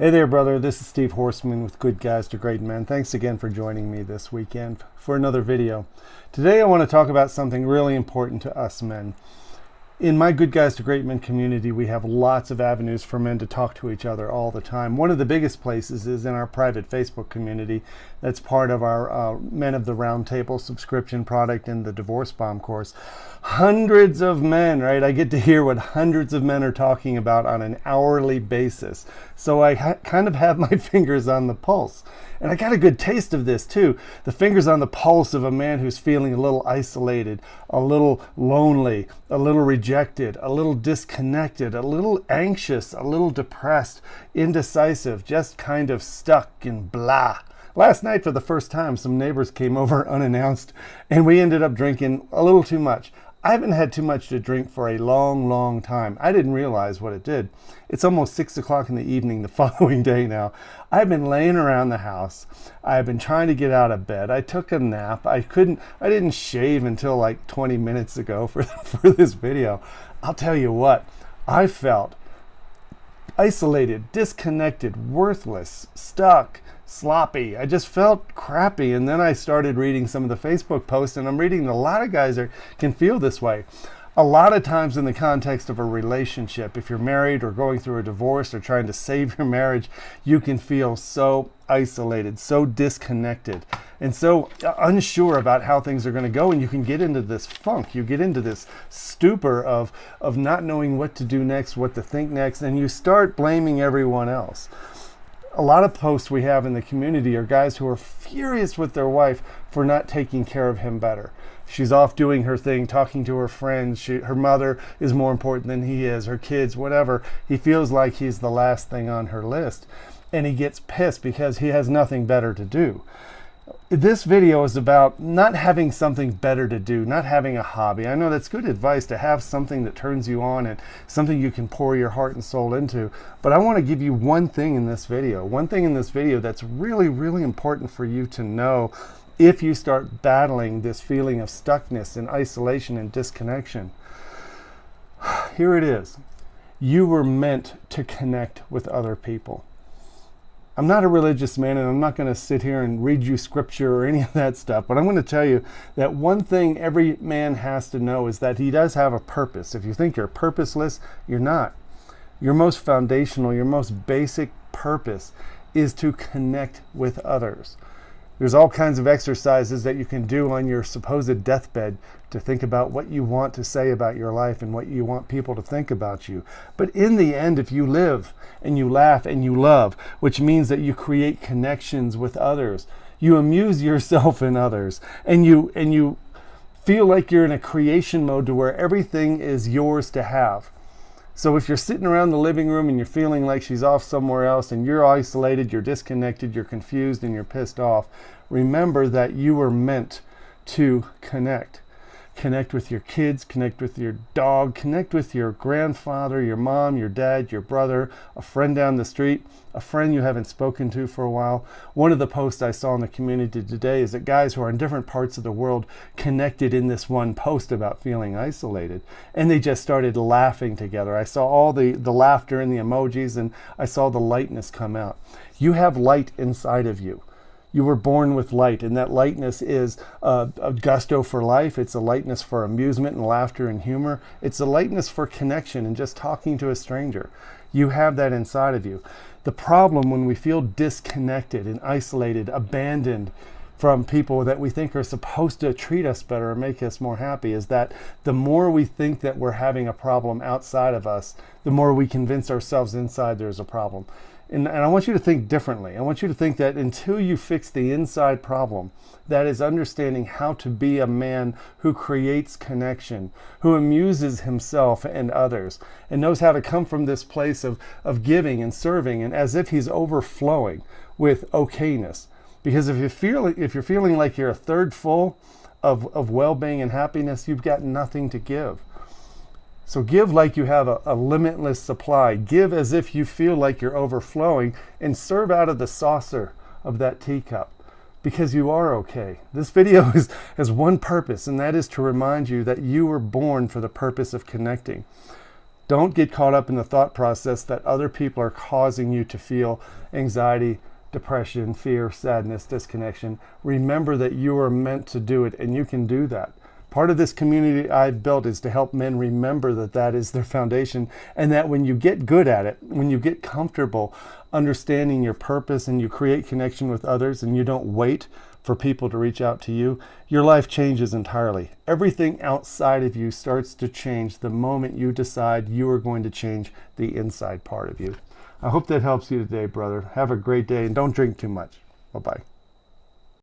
Hey there, brother. This is Steve Horseman with Good Guys to Great Men. Thanks again for joining me this weekend for another video. Today I want to talk about something really important to us men. In my Good Guys to Great Men community, we have lots of avenues for men to talk to each other all the time. One of the biggest places is in our private Facebook community. That's part of our Men of the Round Table subscription product in the Divorce Bomb course. Hundreds of men, right? I get to hear what hundreds of men are talking about on an hourly basis. So I kind of have my fingers on the pulse. And I got a good taste of this too. The fingers on the pulse of a man who's feeling a little isolated, a little lonely, a little rejected, a little disconnected, a little anxious, a little depressed, indecisive, just kind of stuck and blah. Last night, for the first time, some neighbors came over unannounced, and we ended up drinking a little too much. I haven't had too much to drink for a long time. I didn't realize what it did. It's almost 6 o'clock in the evening the following day now. I've been laying around the house. I've been trying to get out of bed. I took a nap. I didn't shave until like 20 minutes ago for this video. I'll tell you what, I felt isolated, disconnected, worthless, stuck, sloppy. I just felt crappy. And then I started reading some of the Facebook posts, and I'm reading a lot of guys can feel this way. A lot of times in the context of a relationship, if you're married or going through a divorce or trying to save your marriage, you can feel so isolated, so disconnected, and so unsure about how things are going to go. And you can get into this funk. You get into this stupor of not knowing what to do next, what to think next, and you start blaming everyone else. A lot of posts we have in the community are guys who are furious with their wife for not taking care of him better. She's off doing her thing, talking to her friends. Her mother is more important than he is, her kids, whatever. He feels like he's the last thing on her list. And he gets pissed because he has nothing better to do. This video is about not having something better to do, not having a hobby. I know that's good advice to have something that turns you on and something you can pour your heart and soul into. But I want to give you one thing in this video that's really important for you to know if you start battling this feeling of stuckness and isolation and disconnection. Here it is. You were meant to connect with other people. I'm not a religious man, and I'm not going to sit here and read you scripture or any of that stuff, but I'm going to tell you that one thing every man has to know is that he does have a purpose. If you think you're purposeless, you're not. Your most foundational, your most basic purpose is to connect with others. There's all kinds of exercises that you can do on your supposed deathbed to think about what you want to say about your life and what you want people to think about you. But in the end, if you live and you laugh and you love, which means that you create connections with others, you amuse yourself and others, and you feel like you're in a creation mode to where everything is yours to have. So if you're sitting around the living room and you're feeling like she's off somewhere else and you're isolated, you're disconnected, you're confused, and you're pissed off, remember that you were meant to connect. Connect with your kids, connect with your dog, connect with your grandfather, your mom, your dad, your brother, a friend down the street, a friend you haven't spoken to for a while. One of the posts I saw in the community today is that guys who are in different parts of the world connected in this one post about feeling isolated, and they just started laughing together. I saw all the laughter and the emojis, and I saw the lightness come out. You have light inside of you. You were born with light, and that lightness is a gusto for life. It's a lightness for amusement and laughter and humor. It's a lightness for connection and just talking to a stranger. You have that inside of you. The problem when we feel disconnected and isolated, abandoned from people that we think are supposed to treat us better and make us more happy is that the more we think that we're having a problem outside of us, the more we convince ourselves inside there's a problem. And I want you to think differently. I want you to think that until you fix the inside problem, that is understanding how to be a man who creates connection, who amuses himself and others, and knows how to come from this place of giving and serving, and as if he's overflowing with okayness. Because if you're feeling like you're a third full of well-being and happiness, you've got nothing to give. So give like you have a limitless supply. Give as if you feel like you're overflowing, and serve out of the saucer of that teacup, because you are okay. This video has one purpose, and that is to remind you that you were born for the purpose of connecting. Don't get caught up in the thought process that other people are causing you to feel anxiety, depression, fear, sadness, disconnection. Remember that you are meant to do it, and you can do that. Part of this community I've built is to help men remember that that is their foundation, and that when you get good at it, when you get comfortable understanding your purpose and you create connection with others and you don't wait for people to reach out to you, your life changes entirely. Everything outside of you starts to change the moment you decide you are going to change the inside part of you. I hope that helps you today, brother. Have a great day, and don't drink too much. Bye-bye.